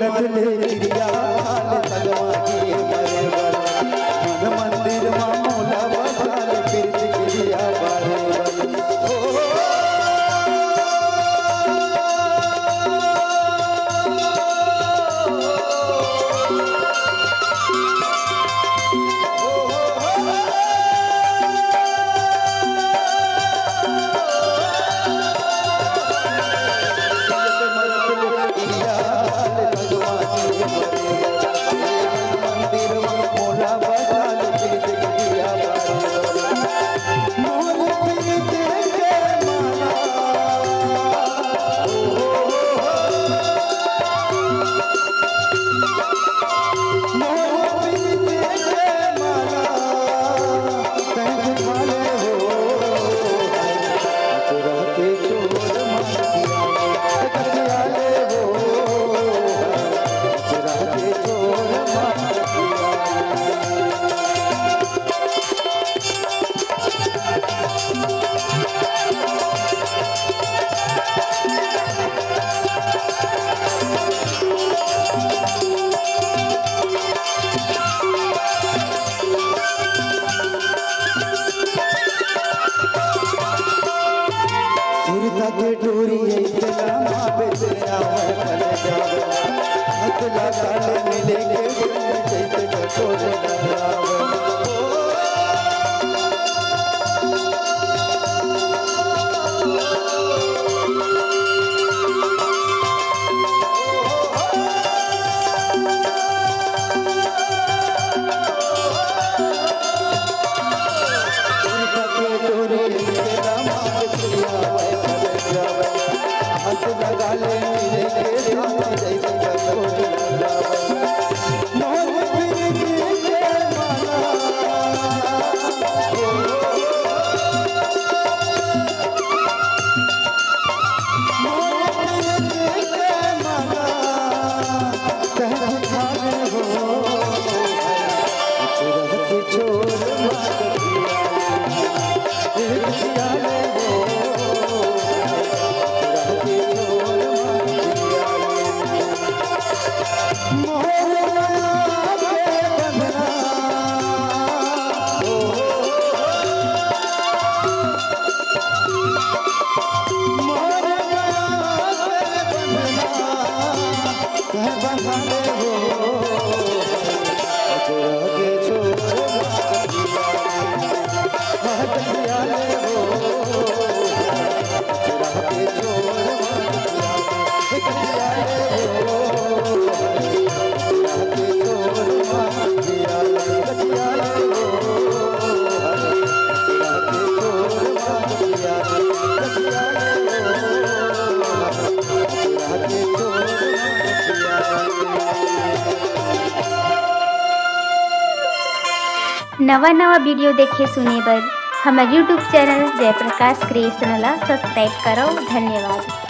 मरत ले क्रिया हाल सगवा के बरेबर मन मंदिर मा मोला बसाल प्रीत क्रिया बरेबर के डोरी इतना मापे तेरा मन जावे अतला काले मिले के जैसे कटोर लगावे लगा ले मिले के साथ जैसे कटोर लगावे मोर फिर के माला मोर फिर के माला कह खाने हो चुरा के छोड़ मार दिया नवा नवा वीडियो देखे सुने बर हमारे यूट्यूब चैनल जयप्रकाश क्रिएशन ला सब्सक्राइब करो। धन्यवाद।